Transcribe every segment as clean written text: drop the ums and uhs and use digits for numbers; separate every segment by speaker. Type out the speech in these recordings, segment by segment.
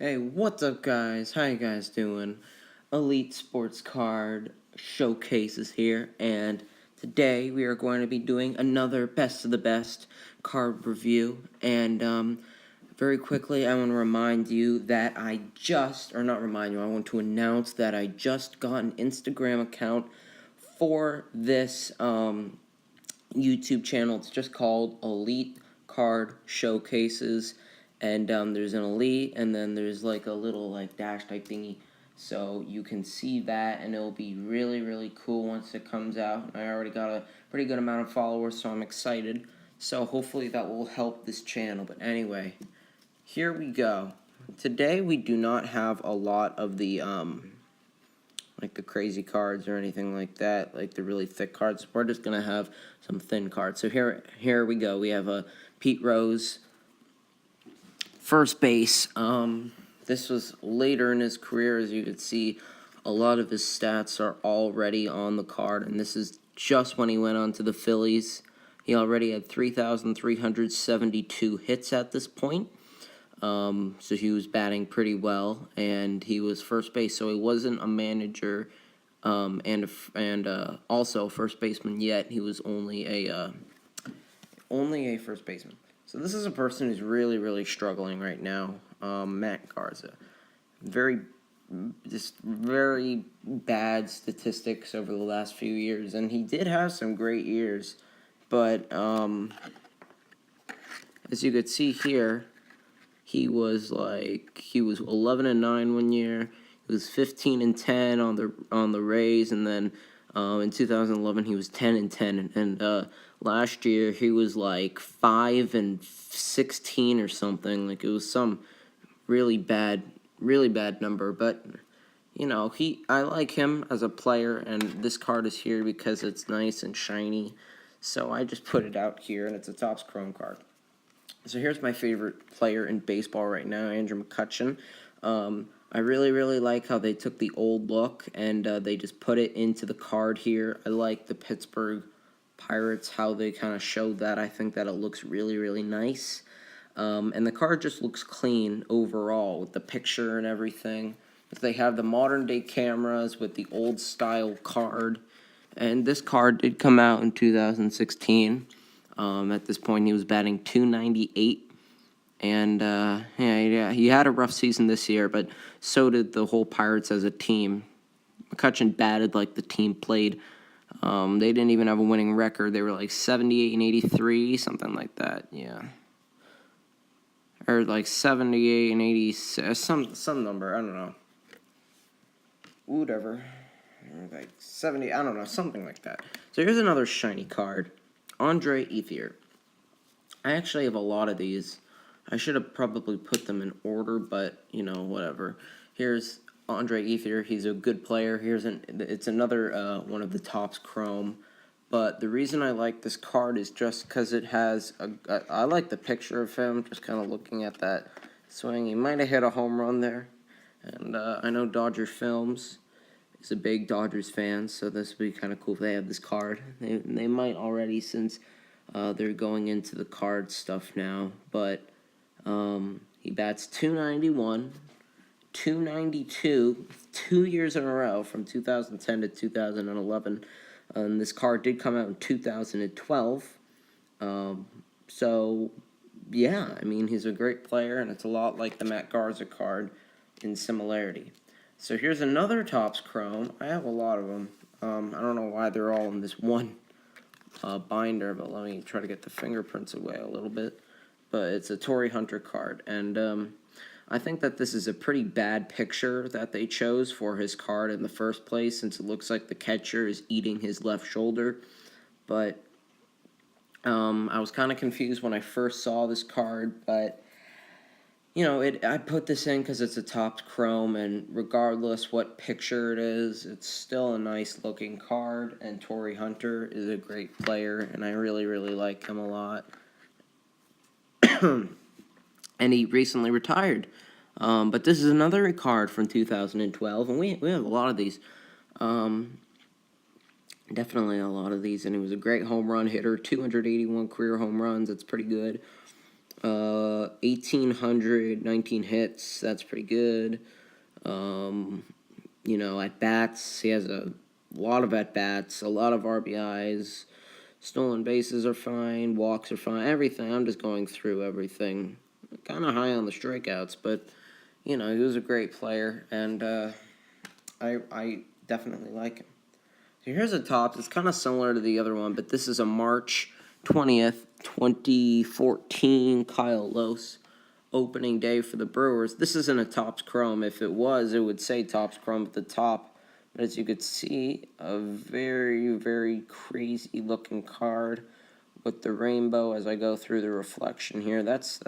Speaker 1: Hey, what's up, guys? How you guys doing? Elite Sports Card Showcase is here, and today we are going to be doing another Best of the Best card review. And very quickly, I want to remind you that I want to announce that I just got an Instagram account for this YouTube channel. It's just called Elite Card Showcases, and there's an Elite, and then there's like a little like dash type thingy, so you can see that, and it'll be really cool once it comes out. I already got a pretty good amount of followers, so I'm excited. So hopefully that will help this channel. But anyway, here we go. Today we do not have a lot of the like the crazy cards or anything like that, like the really thick cards. We're just gonna have some thin cards. So here we go. We have a Pete Rose, first base. This was later in his career, as you could see. A lot of his stats are already on the card, and this is just when he went on to the Phillies. He already had 3,372 hits at this point. So he was batting pretty well, and he was first base, so he wasn't a manager, and also first baseman yet. He was only a first baseman. So this is a person who's really struggling right now. Matt Garza, very bad statistics over the last few years, and he did have some great years, but as you could see here, he was 11-9 one year. He was 15-10 on the Rays, and then in 2011 he was 10-10, and last year he was like 5-16 or something. Like, it was some really bad number. But you know, I like him as a player, and this card is here because it's nice and shiny. So I just put it out here, and it's a Topps Chrome card. So here's my favorite player in baseball right now, Andrew McCutchen. I really like how they took the old look and they just put it into the card here. I like the Pittsburgh Pirates, how they kind of showed that. I think that it looks really nice. And the card just looks clean overall with the picture and everything. They have the modern day cameras with the old style card. And this card did come out in 2016. At this point, he was batting .298, and he had a rough season this year, but so did the whole Pirates as a team. McCutchen batted like the team played. They didn't even have a winning record. They were like 78-83, something like that. Yeah, or like 78-86, some number. I don't know. Whatever, like 70. I don't know, something like that. So here's another shiny card. Andre Ethier. I actually have a lot of these. I should have probably put them in order, but, you know, whatever. Here's Andre Ethier. He's a good player. It's another one of the Topps Chrome. But the reason I like this card is just because it has I like the picture of him, just kind of looking at that swing. He might have hit a home run there. And I know Dodger Films is a big Dodgers fan, so this would be kind of cool if they have this card. They might already, since they're going into the card stuff now. But he bats .291, .292, 2 years in a row from 2010 to 2011. And this card did come out in 2012. So, yeah, I mean, he's a great player, and it's a lot like the Matt Garza card in similarity. So here's another Topps Chrome. I have a lot of them. I don't know why they're all in this one binder, but let me try to get the fingerprints away a little bit. But it's a Torii Hunter card, and I think that this is a pretty bad picture that they chose for his card in the first place, since it looks like the catcher is eating his left shoulder. But I was kind of confused when I first saw this card, but you know, I put this in because it's a Topps Chrome, and regardless what picture it is, it's still a nice-looking card, and Torii Hunter is a great player, and I really like him a lot. And he recently retired. But this is another card from 2012, and we have a lot of these. Definitely a lot of these, and he was a great home run hitter, 281 career home runs. That's pretty good. 1,819 hits. That's pretty good. At bats, he has a lot of at bats, a lot of RBIs. Stolen bases are fine, walks are fine, everything. I'm just going through everything. Kind of high on the strikeouts, but he was a great player, and I definitely like him. So here's a top. It's kind of similar to the other one, but this is a March 20th, 2014 Kyle Lohse opening day for the Brewers. This isn't a Topps Chrome. If it was, it would say Topps Chrome at the top. But as you could see, a very, very crazy looking card with the rainbow as I go through the reflection here. That's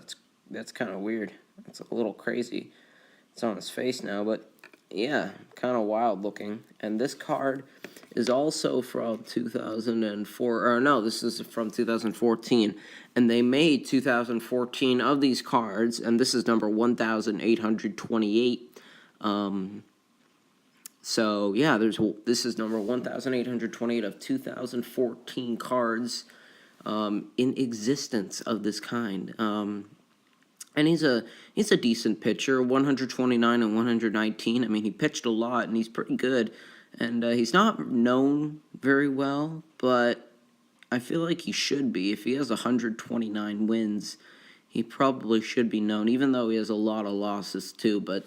Speaker 1: kind of weird. It's a little crazy. It's on his face now, but yeah, kind of wild looking. And this card is also from 2004, or no, this is from 2014. And they made 2014 of these cards, and this is number 1,828. So yeah, this is number 1,828 of 2014 cards in existence of this kind. And he's a decent pitcher, 129 and 119. I mean, he pitched a lot, and he's pretty good. And he's not known very well, but I feel like he should be. If he has 129 wins, he probably should be known, even though he has a lot of losses too. But,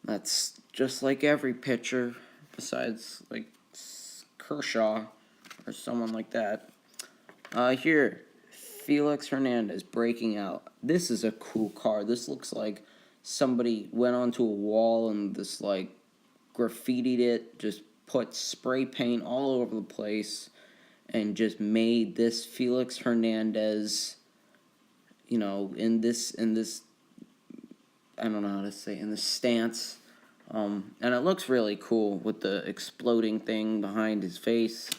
Speaker 1: that's just like every pitcher, besides, like, Kershaw or someone like that. Here, Felix Hernandez breaking out. This is a cool card. This looks like somebody went onto a wall and just like graffitied it, just put spray paint all over the place, and just made this Felix Hernandez, in this I don't know how to say, in this stance. And it looks really cool with the exploding thing behind his face.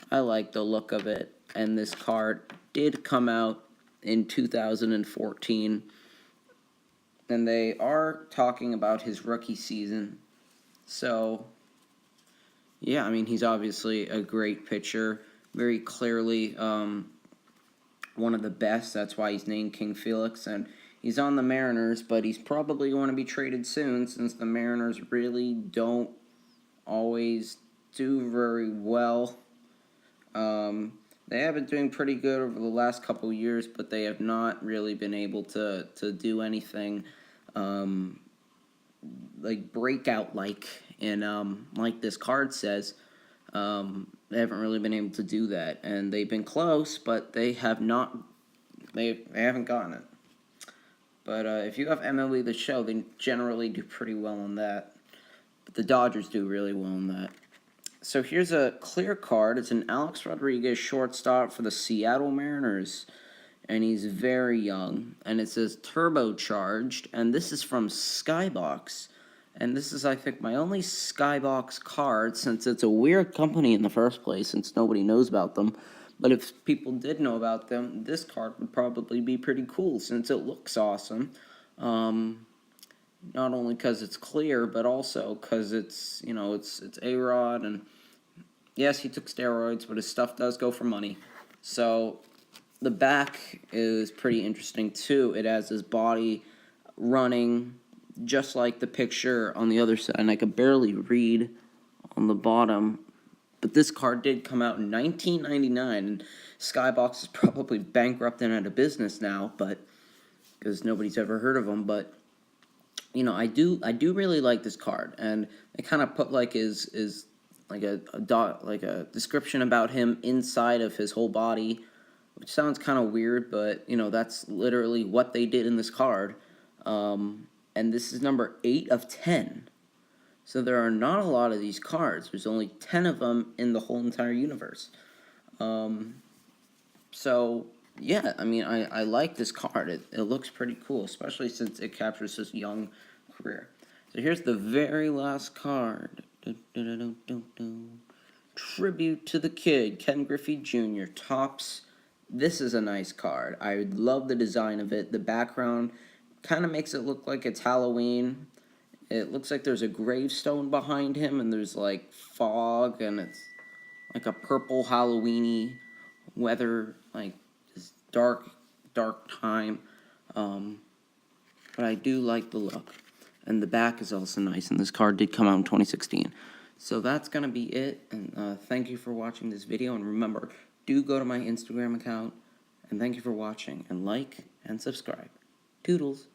Speaker 1: I like the look of it. And this card did come out in 2014. And they are talking about his rookie season. So, yeah, I mean, he's obviously a great pitcher. Very clearly one of the best. That's why he's named King Felix. And he's on the Mariners, but he's probably going to be traded soon, since the Mariners really don't always do very well. They have been doing pretty good over the last couple years, but they have not really been able to do anything like breakout-like, and like this card says, they haven't really been able to do that, and they've been close, but they haven't gotten it. But if you have MLB The Show, they generally do pretty well on that. But the Dodgers do really well on that. So here's a clear card. It's an Alex Rodriguez shortstop for the Seattle Mariners. And he's very young. And it says turbocharged. And this is from Skybox. And this is, I think, my only Skybox card, since it's a weird company in the first place, since nobody knows about them. But if people did know about them, this card would probably be pretty cool, since it looks awesome. Not only because it's clear, but also because it's A-Rod, and yes, he took steroids, but his stuff does go for money. So the back is pretty interesting too. It has his body running just like the picture on the other side, and I could barely read on the bottom. But this card did come out in 1999, and Skybox is probably bankrupt and out of business now, but because nobody's ever heard of them. But I do really like this card, and they kind of put like his like a description about him inside of his whole body, which sounds kind of weird, but that's literally what they did in this card. And this is number 8 of 10. So there are not a lot of these cards. There's only 10 of them in the whole entire universe. So yeah, I mean, I like this card. It looks pretty cool, especially since it captures his young career. So here's the very last card. Tribute to the Kid, Ken Griffey Jr., Topps. This is a nice card. I love the design of it. The background kind of makes it look like it's Halloween. It looks like there's a gravestone behind him, and there's like fog, and it's like a purple Halloween-y weather, like this dark dark time, but I do like the look. And the back is also nice, and this card did come out in 2016. So that's going to be it, and thank you for watching this video, and remember, do go to my Instagram account, and thank you for watching, and like, and subscribe. Toodles!